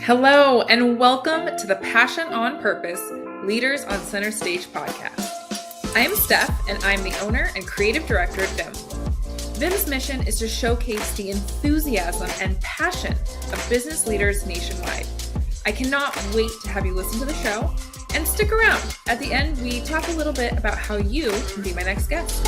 Hello, and welcome to the Passion on Purpose Leaders on Center Stage podcast. I am Steph, and I'm the owner and creative director at VIM. VIM's mission is to showcase the enthusiasm and passion of business leaders nationwide. I cannot wait to have you listen to the show and stick around. At the end, we talk a little bit about how you can be my next guest.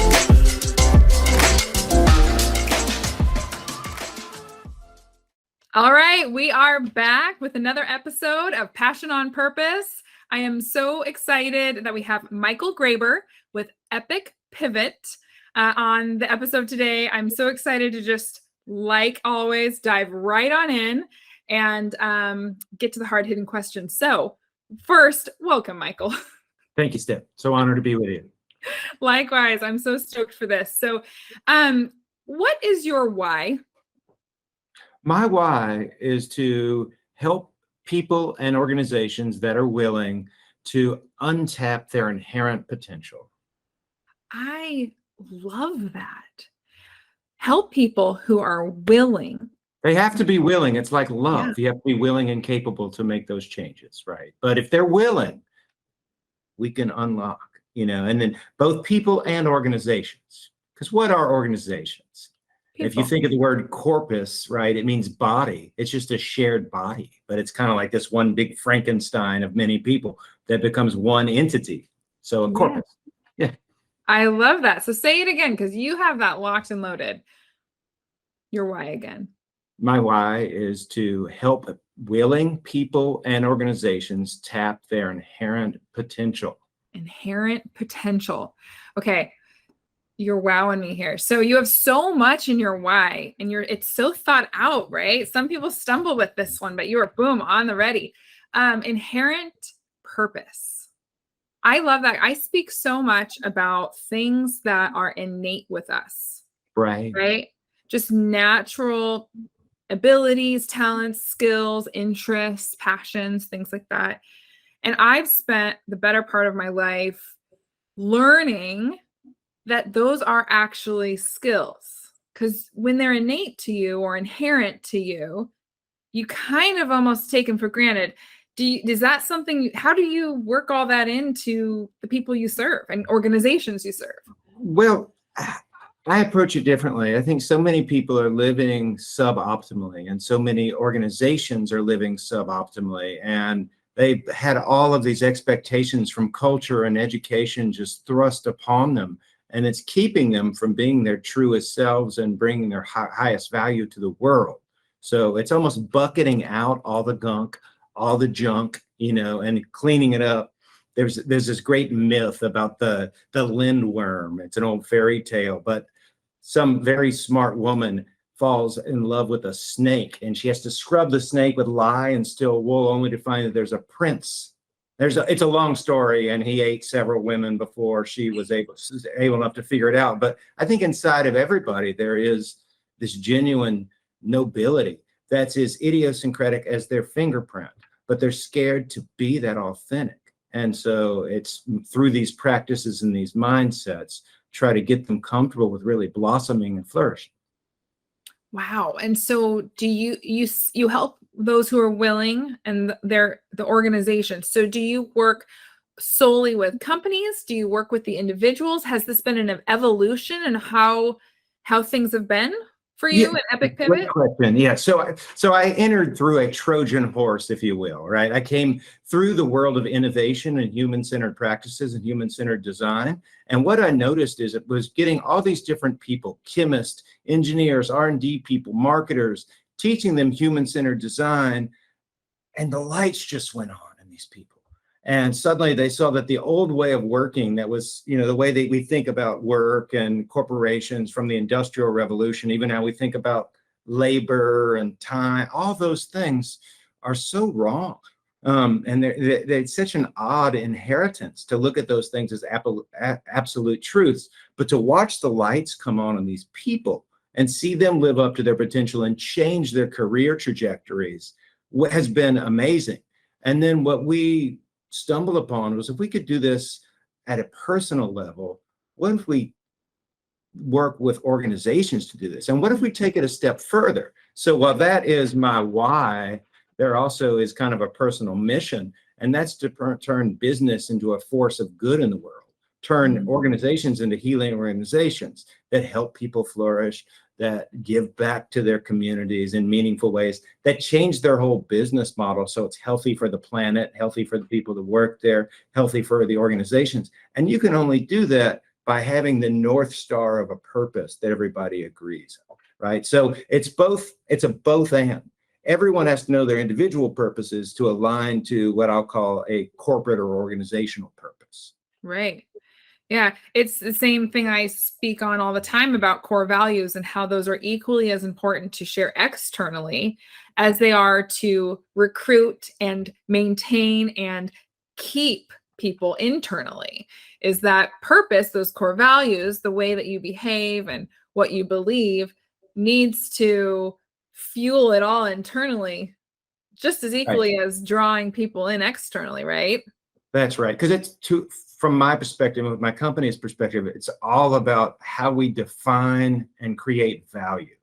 All right, we are back with another episode of Passion on Purpose. I am so excited that we have Michael Graber with Epic Pivot on the episode today. I'm so excited to just, like always, dive right on in and get to the hard-hitting questions. So first, welcome, Michael. Thank you, Steph. So honored to be with you. Likewise, I'm so stoked for this. So what is your why? My why is to help people and organizations that are willing to untap their inherent potential. I love that. Help people who are willing. They have to be willing. It's like love. Yeah. You have to be willing and capable to make those changes, right? But if they're willing, we can unlock, and then both people and organizations. Because what are organizations? If you think of the word corpus, right, it means body. It's just a shared body, but it's kind of like this one big Frankenstein of many people that becomes one entity. So a corpus. Yeah. I love that. So say it again, because you have that locked and loaded. Your why again. My why is to help willing people and organizations tap their inherent potential. Inherent potential. Okay. You're wowing me here. So you have so much in your why, and it's so thought out, right? Some people stumble with this one, but you are boom on the ready. Inherent purpose. I love that. I speak so much about things that are innate with us. Right? Just natural abilities, talents, skills, interests, passions, things like that. And I've spent the better part of my life learning that those are actually skills, because when they're innate to you or inherent to you, you kind of almost take them for granted. Is that something, how do you work all that into the people you serve and organizations you serve? Well, I approach it differently. I think so many people are living suboptimally, and so many organizations are living suboptimally, and they've had all of these expectations from culture and education just thrust upon them. And it's keeping them from being their truest selves and bringing their highest value to the world. So it's almost bucketing out all the gunk, all the junk, and cleaning it up. There's this great myth about the lindworm. It's an old fairy tale, but some very smart woman falls in love with a snake, and she has to scrub the snake with lye and still wool, only to find that there's a prince. It's a long story, and he ate several women before she was able enough to figure it out. But I think inside of everybody, there is this genuine nobility that's as idiosyncratic as their fingerprint, but they're scared to be that authentic. And so it's through these practices and these mindsets, try to get them comfortable with really blossoming and flourishing. Wow. And so do you help those who are willing and the organization? So do you work solely with companies? Do you work with the individuals? Has this been an evolution in how things have been for you at Epic Pivot? Great question. Yeah. So I entered through a Trojan horse, if you will, right? I came through the world of innovation and human-centered practices and human-centered design. And what I noticed is it was getting all these different people, chemists, engineers, R&D people, marketers, teaching them human-centered design. And the lights just went on in these people. And suddenly they saw that the old way of working, that was, the way that we think about work and corporations from the Industrial Revolution, even how we think about labor and time, all those things are so wrong. And they're such an odd inheritance to look at those things as absolute truths, but to watch the lights come on these people and see them live up to their potential and change their career trajectories has been amazing. And then what we stumbled upon was, if we could do this at a personal level, what if we work with organizations to do this? And what if we take it a step further? So while that is my why, there also is kind of a personal mission, and that's to turn business into a force of good in the world, turn organizations into healing organizations that help people flourish, that give back to their communities in meaningful ways, that change their whole business model so it's healthy for the planet, healthy for the people that work there, healthy for the organizations. And you can only do that by having the North Star of a purpose that everybody agrees on, right? So it's a both and. Everyone has to know their individual purposes to align to what I'll call a corporate or organizational purpose. Right. Yeah, it's the same thing I speak on all the time about core values and how those are equally as important to share externally as they are to recruit and maintain and keep people internally. Is that purpose, those core values, the way that you behave and what you believe needs to fuel it all internally just as equally as drawing people in externally, right? That's right. Because from my perspective, with my company's perspective, it's all about how we define and create value,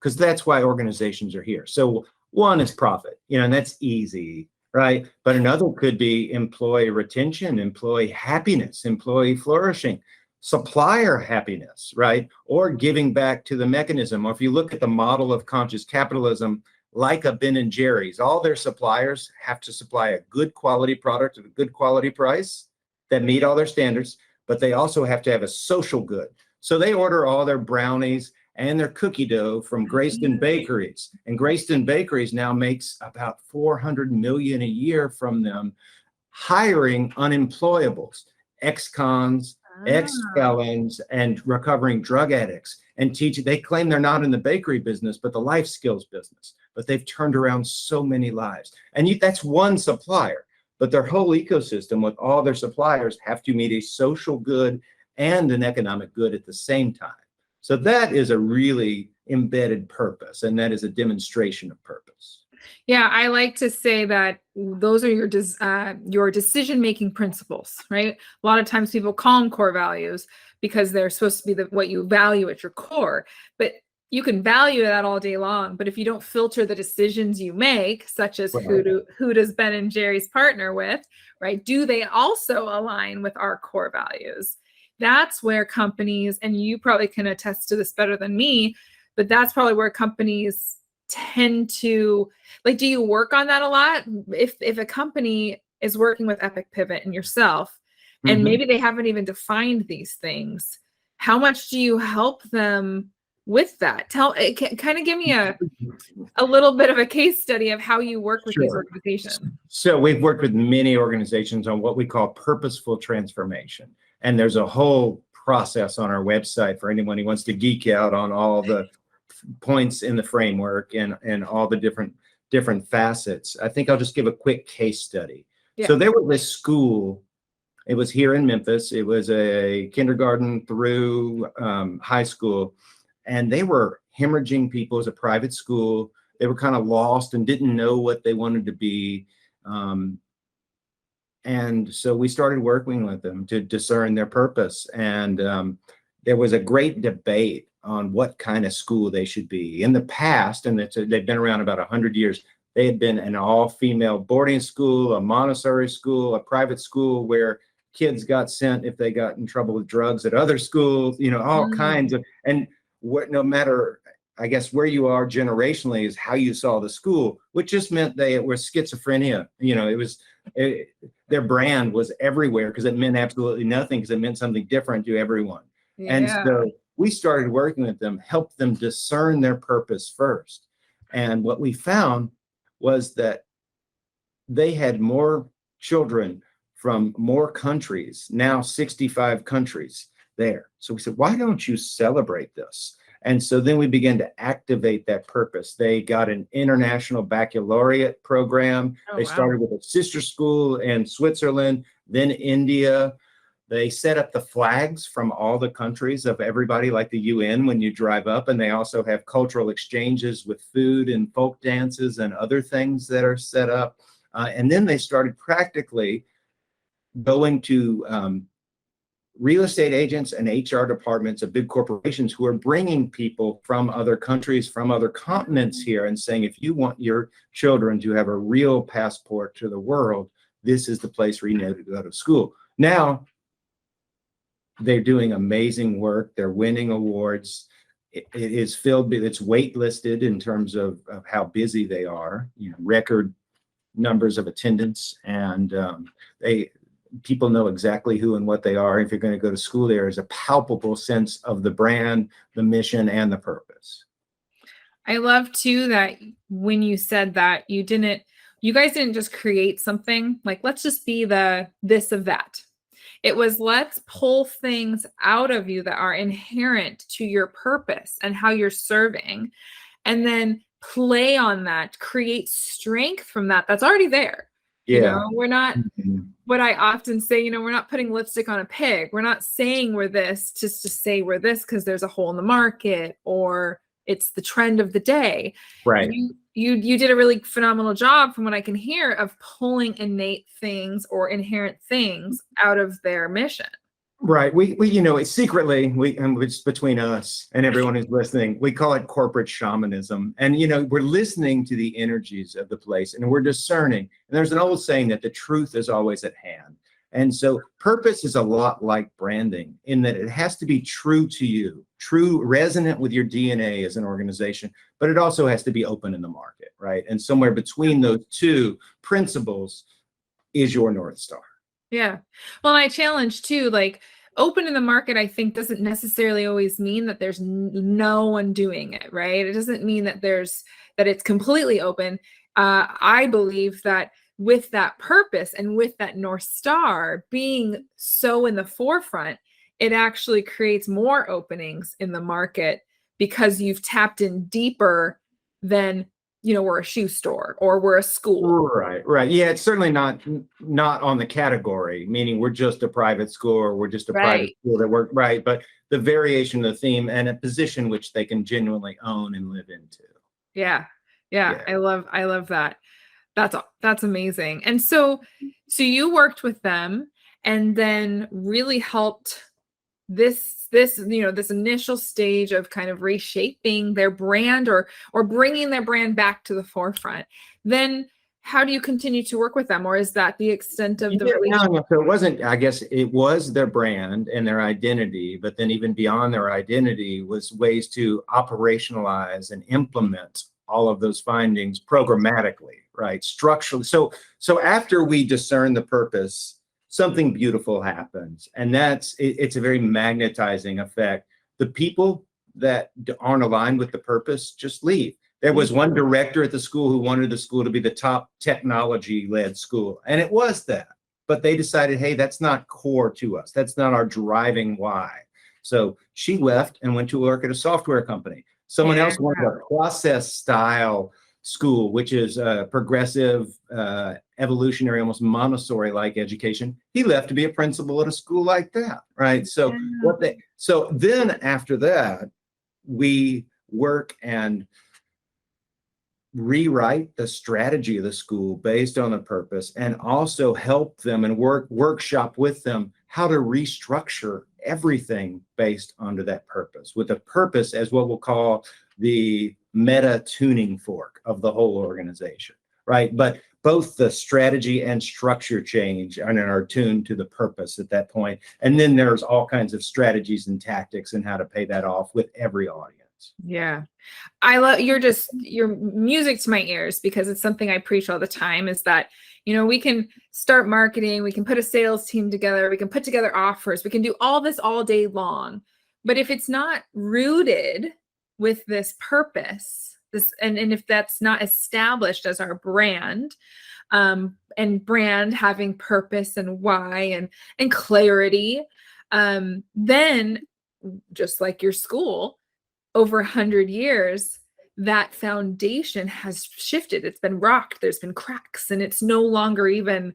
because that's why organizations are here. So one is profit, and that's easy, right? But another could be employee retention, employee happiness, employee flourishing, supplier happiness, right? Or giving back to the mechanism. Or if you look at the model of conscious capitalism, like a Ben and Jerry's, all their suppliers have to supply a good quality product at a good quality price that meet all their standards, but they also have to have a social good. So they order all their brownies and their cookie dough from Grayston Bakeries. And Grayston Bakeries now makes about $400 million a year from them, hiring unemployables, ex-cons, ex-felons, and recovering drug addicts, and teaching. They claim they're not in the bakery business, but the life skills business. But they've turned around so many lives. And that's one supplier. But their whole ecosystem with all their suppliers have to meet a social good and an economic good at the same time. So that is a really embedded purpose, and that is a demonstration of purpose. Yeah, I like to say that those are your decision-making principles, right? A lot of times people call them core values because they're supposed to be what you value at your core. But you can value that all day long, but if you don't filter the decisions you make, such as who does Ben and Jerry's partner with, right? Do they also align with our core values? That's where companies, and you probably can attest to this better than me, but that's probably where companies tend to, like, do you work on that a lot? If a company is working with Epic Pivot and yourself, and maybe they haven't even defined these things, how much do you help them with that? Kind of give me a little bit of a case study of how you work with these organizations. So we've worked with many organizations on what we call purposeful transformation. And there's a whole process on our website for anyone who wants to geek out on all the points in the framework and all the different facets. I think I'll just give a quick case study. Yeah. So there was this school. It was here in Memphis. It was a kindergarten through high school. And they were hemorrhaging people. As a private school. They were kind of lost and didn't know what they wanted to be. And so we started working with them to discern their purpose. And there was a great debate on what kind of school they should be. In the past, and they've been around about 100 years, they had been an all-female boarding school, a Montessori school, a private school where kids got sent if they got in trouble with drugs at other schools, all kinds of, and no matter, I guess, where you are generationally is how you saw the school, which just meant they were schizophrenia. Their brand was everywhere because it meant absolutely nothing, because it meant something different to everyone. Yeah. And so we started working with them, helped them discern their purpose first. And what we found was that they had more children from more countries, now 65 countries there. So we said, why don't you celebrate this? And so then we began to activate that purpose. They got an international baccalaureate program. They started with a sister school in Switzerland, then India. They set up the flags from all the countries of everybody, like the UN, when you drive up. And they also have cultural exchanges with food and folk dances and other things that are set up. And then they started practically going to real estate agents and HR departments of big corporations who are bringing people from other countries, from other continents here and saying, if you want your children to have a real passport to the world, this is the place where you need to go to school. Now, they're doing amazing work. They're winning awards. It is filled, it's waitlisted in terms of how busy they are, record numbers of attendance, and people know exactly who and what they are. If you're going to go to school, there is a palpable sense of the brand, the mission, and the purpose. I love too that when you said that you guys didn't just create something like, let's just be the this of that. It was, let's pull things out of you that are inherent to your purpose and how you're serving, and then play on that, create strength from that that's already there. Yeah. We're not, what I often say, we're not putting lipstick on a pig. We're not saying we're this just to say we're this because there's a hole in the market or it's the trend of the day. Right. You did a really phenomenal job, from what I can hear, of pulling innate things or inherent things out of their mission. Right. We it's secretly, and it's between us and everyone who's listening, we call it corporate shamanism. And, we're listening to the energies of the place and we're discerning. And there's an old saying that the truth is always at hand. And so purpose is a lot like branding in that it has to be true to you, true, resonant with your DNA as an organization, but it also has to be open in the market, right? And somewhere between those two principles is your North Star. Yeah. Well, and I challenge too, like, open in the market, I think, doesn't necessarily always mean that there's no one doing it, right? It doesn't mean that it's completely open. I believe that with that purpose and with that North Star being so in the forefront, it actually creates more openings in the market because you've tapped in deeper than, we're a shoe store or we're a school. Right. Yeah, it's certainly not on the category, meaning we're just a private school or we're just a private school that work, right? But the variation of the theme and a position which they can genuinely own and live into. Yeah. I love that. That's amazing. And so you worked with them and then really helped this initial stage of kind of reshaping their brand or bringing their brand back to the forefront. Then how do you continue to work with them, or is that the extent of the relationship? No, so it wasn't, I guess it was their brand and their identity, but then even beyond their identity was ways to operationalize and implement all of those findings programmatically, right? Structurally. So after we discern the purpose, something beautiful happens. And it's a very magnetizing effect. The people that aren't aligned with the purpose just leave. There was one director at the school who wanted the school to be the top technology-led school. And it was that. But they decided, hey, that's not core to us. That's not our driving why. So she left and went to work at a software company. Someone else wanted a process style school, which is progressive, evolutionary, almost Montessori-like education. He left to be a principal at a school like that, right? So then after that, we work and rewrite the strategy of the school based on the purpose, and also help them and workshop with them how to restructure everything based under that purpose, with the purpose as what we'll call the meta tuning fork of the whole organization, right? But both the strategy and structure change and are tuned to the purpose at that point. And then there's all kinds of strategies and tactics and how to pay that off with every audience. Yeah. I love your music to my ears, because it's something I preach all the time, is that, we can start marketing, we can put a sales team together, we can put together offers, we can do all this all day long. But if it's not rooted with this purpose, and if that's not established as our brand, and brand having purpose and why and clarity, then just like your school, over 100 years, that foundation has shifted. It's been rocked. There's been cracks, and it's no longer even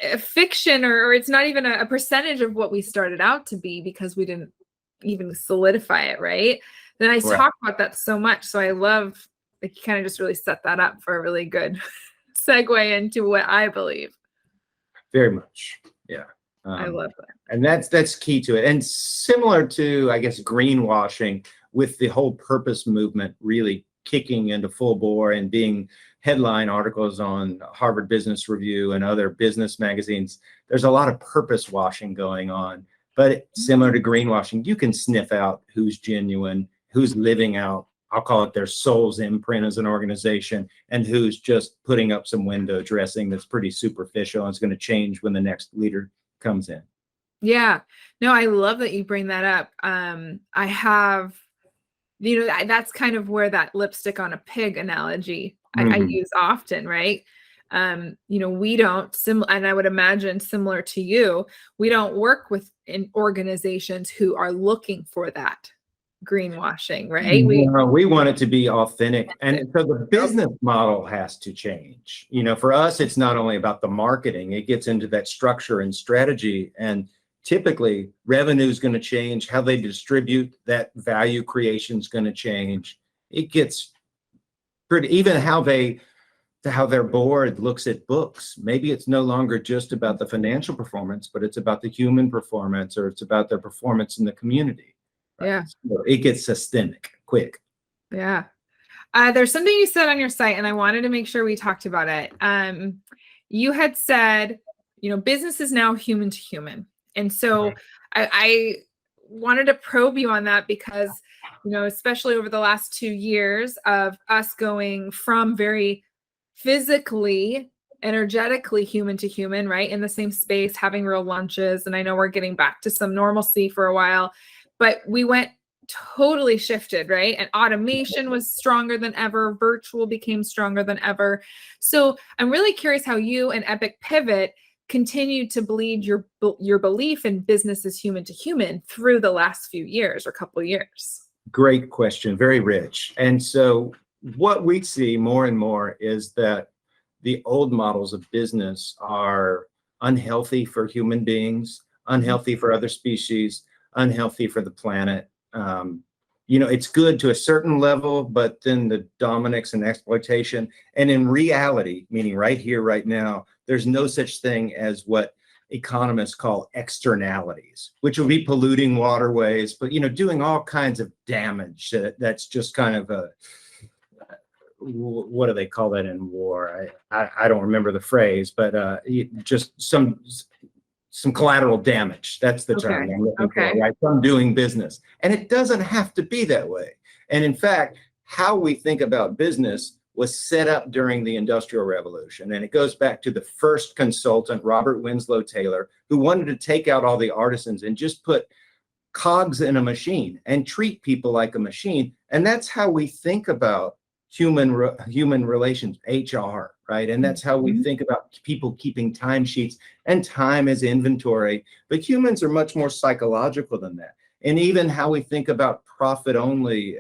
a fiction, or it's not even a percentage of what we started out to be, because we didn't even solidify it, right? Then I talk about that so much. So I love, like, you kind of just really set that up for a really good segue into what I believe. Very much. Yeah. I Um, love that. and that's key to it. And similar to, I guess, greenwashing, with the whole purpose movement really kicking into full bore and being headline articles on Harvard Business Review and other business magazines. There's a lot of purpose washing going on, but similar to greenwashing, you can sniff out who's genuine, who's living out, I'll call it their soul's imprint as an organization, and who's just putting up some window dressing that's pretty superficial and it's going to change when the next leader comes in. Yeah. No, I love that you bring that up. I have, that's kind of where that lipstick on a pig analogy I use often, right? We don't, and I would imagine similar to you, we don't work with organizations who are looking for that greenwashing, right? We want it to be authentic. And so the business model has to change. For us, it's not only about the marketing, it gets into that structure and strategy. And typically revenue is going to change, how they distribute that value creation is going to change. It gets pretty, even how their board looks at books. Maybe it's no longer just about the financial performance, but it's about the human performance, or it's about their performance in the community. Right? Yeah. So it gets systemic quick. Yeah. There's something you said on your site, and I wanted to make sure we talked about it. You had said, business is now human to human. And so I wanted to probe you on that because, especially over the last 2 years of us going from very physically, energetically human to human, right? In the same space, having real lunches. And I know we're getting back to some normalcy for a while, but we went totally shifted, right? And automation was stronger than ever. Virtual became stronger than ever. So I'm really curious how you and Epic Pivot continue to bleed your belief in business as human to human through the last few years or couple of years. Great question, very rich. And so what we see more and more is that the old models of business are unhealthy for human beings, unhealthy for other species, unhealthy for the planet. It's good to a certain level, but then the dominance and exploitation. And in reality, meaning right here, right now, there's no such thing as what economists call externalities, which will be polluting waterways, but doing all kinds of damage. That's just kind of what do they call that in war? I don't remember the phrase, but just some collateral damage. That's the term I'm looking for, right? From doing business. And it doesn't have to be that way. And in fact, how we think about business was set up during the Industrial Revolution. And it goes back to the first consultant, Robert Winslow Taylor, who wanted to take out all the artisans and just put cogs in a machine and treat people like a machine. And that's how we think about human relations, HR, right? And that's how we think about people keeping timesheets, and time as inventory. But humans are much more psychological than that. And even how we think about profit only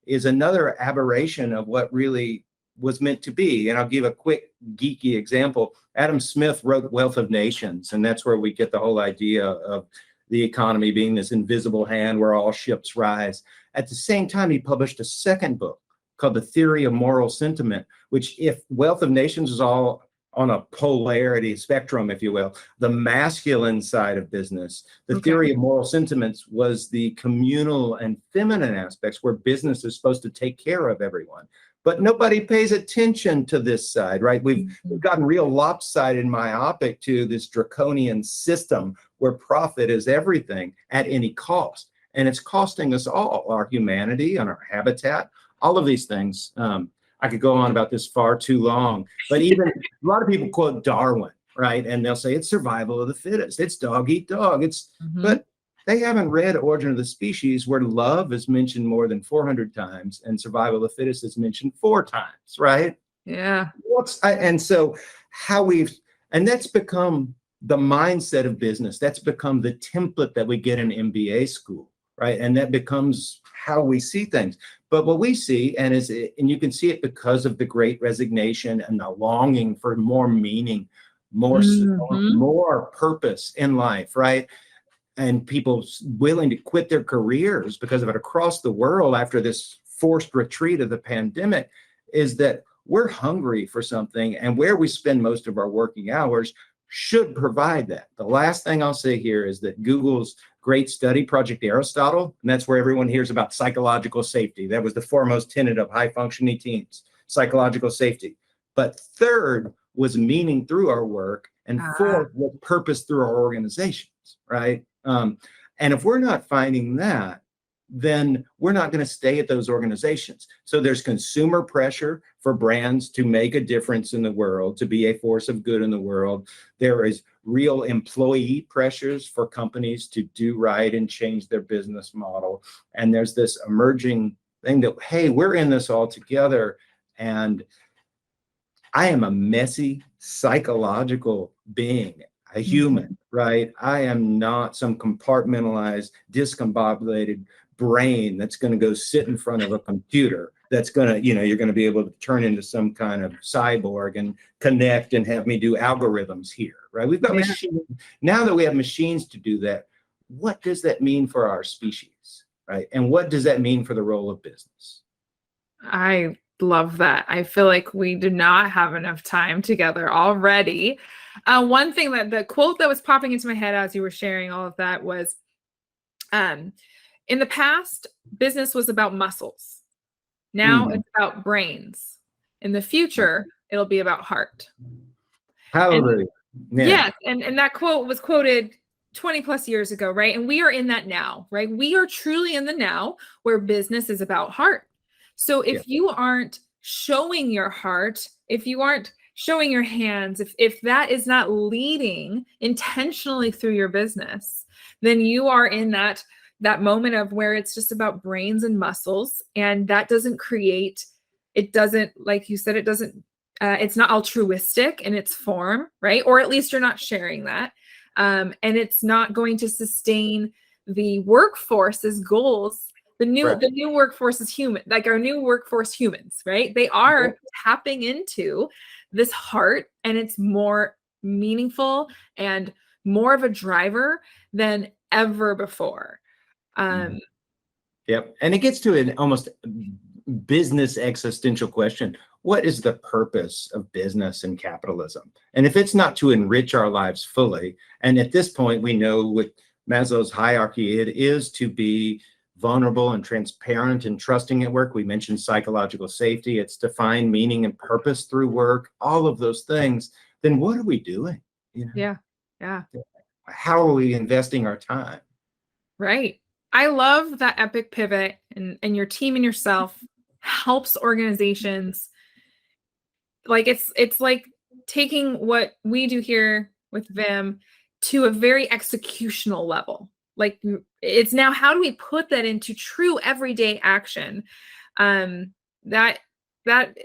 is another aberration of what really was meant to be. And I'll give a quick geeky example. Adam Smith wrote Wealth of Nations, and that's where we get the whole idea of the economy being this invisible hand where all ships rise. At the same time, he published a second book called The Theory of Moral Sentiment, which, if Wealth of Nations is all on a polarity spectrum, if you will, the masculine side of business, the theory of moral sentiments was the communal and feminine aspects where business is supposed to take care of everyone. But nobody pays attention to this side, right? We've gotten real lopsided and myopic to this draconian system where profit is everything at any cost. And it's costing us all, our humanity and our habitat, all of these things. I could go on about this far too long, but even a lot of people quote Darwin, right? And they'll say it's survival of the fittest. It's dog eat dog. But they haven't read Origin of the Species, where love is mentioned more than 400 times and survival of the fittest is mentioned 4 times, right? Yeah. And that's become the mindset of business. That's become the template that we get in MBA school, right? And that becomes how we see things. But what we see, and you can see it because of the Great Resignation and the longing for more meaning, more purpose in life, right? And people willing to quit their careers because of it across the world after this forced retreat of the pandemic, is that we're hungry for something. And where we spend most of our working hours should provide that. The last thing I'll say here is that Google's great study, Project Aristotle, and that's where everyone hears about psychological safety. That was the foremost tenet of high functioning teams, psychological safety. But third was meaning through our work, and fourth was purpose through our organizations, right? And if we're not finding that, then we're not going to stay at those organizations. So there's consumer pressure for brands to make a difference in the world, to be a force of good in the world. There is real employee pressures for companies to do right and change their business model. And there's this emerging thing that, hey, we're in this all together. And I am a messy psychological being, a human, right? I am not some compartmentalized, discombobulated brain that's going to go sit in front of a computer that's going to, you're going to be able to turn into some kind of cyborg and connect and have me do algorithms here, right? We've got machines. Now that we have machines to do that, what does that mean for our species, right? And what does that mean for the role of business? I love that. I feel like we do not have enough time together already. One thing that the quote that was popping into my head as you were sharing all of that was, in the past, business was about muscles. Now it's about brains. In the future, it'll be about heart. Hallelujah. Yes. And that quote was quoted 20 plus years ago, right? And we are in that now, right? We are truly in the now where business is about heart. So if you aren't showing your heart, if you aren't showing your hands, if that is not leading intentionally through your business, then you are in that moment of where it's just about brains and muscles. And that doesn't create, it doesn't, like you said, it doesn't, it's not altruistic in its form, right? Or at least you're not sharing that. And it's not going to sustain the workforce's goals. The new workforce is human, like our new workforce humans, right? They are tapping into this heart, and it's more meaningful and more of a driver than ever before. Yep. And it gets to an almost business existential question. What is the purpose of business and capitalism? And if it's not to enrich our lives fully, and at this point, we know with Maslow's hierarchy, it is to be vulnerable and transparent and trusting at work. We mentioned psychological safety. It's to find meaning and purpose through work, all of those things. Then what are we doing? Yeah. How are we investing our time? Right. I love that epic pivot, and your team and yourself helps organizations. Like it's like taking what we do here with Vim to a very executional level. Like it's now, how do we put that into true everyday action? That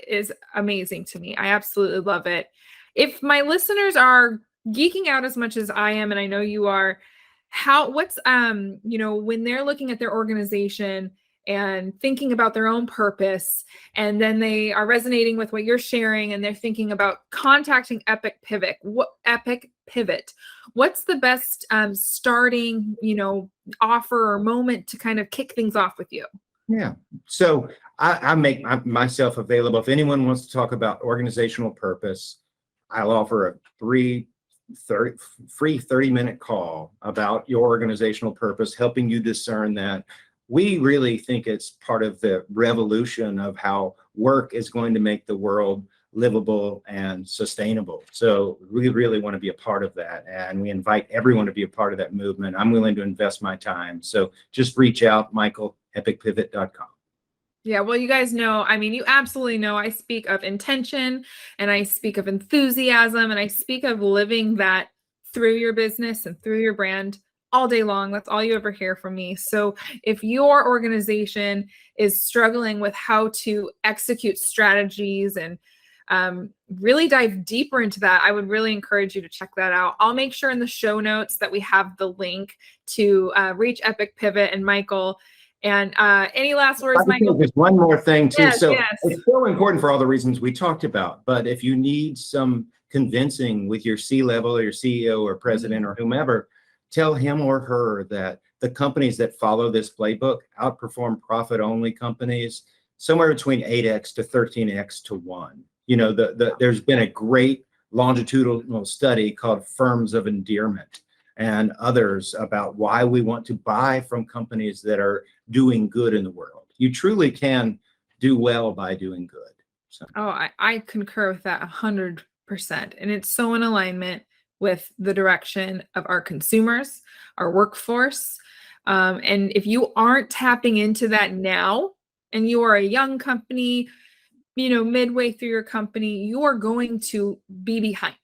is amazing to me. I absolutely love it. If my listeners are geeking out as much as I am, and I know you are, what's when they're looking at their organization and thinking about their own purpose, and then they are resonating with what you're sharing, and they're thinking about contacting Epic Pivot, what's the best starting, offer or moment to kind of kick things off with you? Yeah. So I make myself available. If anyone wants to talk about organizational purpose, I'll offer a free 30-minute call about your organizational purpose, helping you discern that. We really think it's part of the revolution of how work is going to make the world livable and sustainable. So we really want to be a part of that, and we invite everyone to be a part of that movement. I'm willing to invest my time. So just reach out, Michael, epicpivot.com. Yeah, well, you guys know, you absolutely know I speak of intention, and I speak of enthusiasm, and I speak of living that through your business and through your brand all day long. That's all you ever hear from me. So if your organization is struggling with how to execute strategies and really dive deeper into that, I would really encourage you to check that out. I'll make sure in the show notes that we have the link to reach Epic Pivot and Michael. And any last words, Michael? There's one more thing too. Yes, so yes. It's so important for all the reasons we talked about. But if you need some convincing with your C-level or your CEO or president or whomever, tell him or her that the companies that follow this playbook outperform profit-only companies somewhere between 8x to 13x to 1. There's been a great longitudinal study called Firms of Endearment and others about why we want to buy from companies that are doing good in the world. You truly can do well by doing good. So. Oh, I concur with that 100%. And it's so in alignment with the direction of our consumers, our workforce. And if you aren't tapping into that now, and you are a young company, midway through your company, you are going to be behind,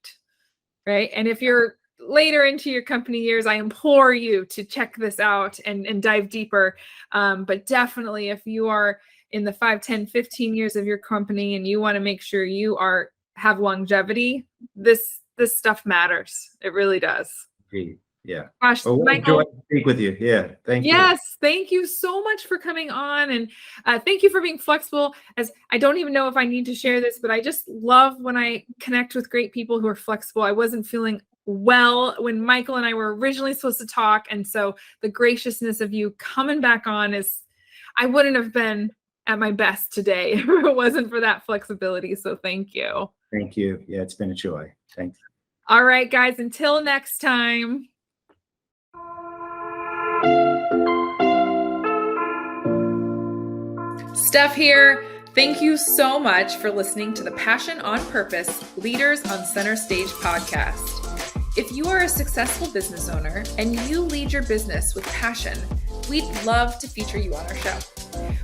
right? And if you're later into your company years, I implore you to check this out and dive deeper. But definitely if you are in the 5, 10, 15 years of your company and you want to make sure you have longevity, this stuff matters. It really does. Yeah. Gosh, well, Michael, enjoy to speak with you. Yeah. Thank you. Yes. Thank you so much for coming on. And thank you for being flexible. As I don't even know if I need to share this, but I just love when I connect with great people who are flexible. I wasn't feeling well when Michael and I were originally supposed to talk. And so the graciousness of you coming back on I wouldn't have been at my best today if it wasn't for that flexibility. So thank you. Thank you. Yeah, it's been a joy. Thanks. All right, guys, until next time. Steph here. Thank you so much for listening to the Passion on Purpose Leaders on Center Stage podcast. If you are a successful business owner and you lead your business with passion, we'd love to feature you on our show.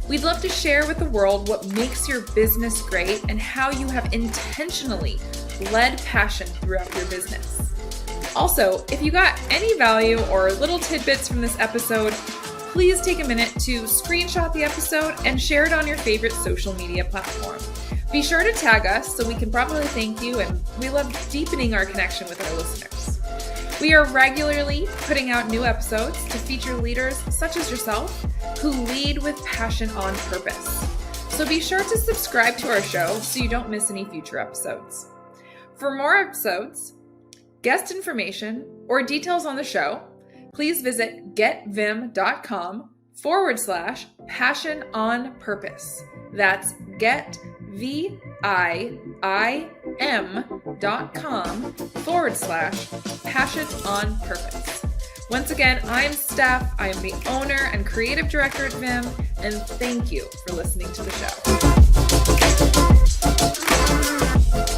We'd love to share with the world what makes your business great and how you have intentionally led passion throughout your business. Also, if you got any value or little tidbits from this episode, please take a minute to screenshot the episode and share it on your favorite social media platform. Be sure to tag us so we can properly thank you, and we love deepening our connection with our listeners. We are regularly putting out new episodes to feature leaders such as yourself who lead with passion on purpose. So be sure to subscribe to our show so you don't miss any future episodes. For more episodes, guest information, or details on the show, please visit getvim.com/passion on purpose. That's getvim.com/passion on purpose. Once again, I'm Steph. I am the owner and creative director at Vim, and thank you for listening to the show.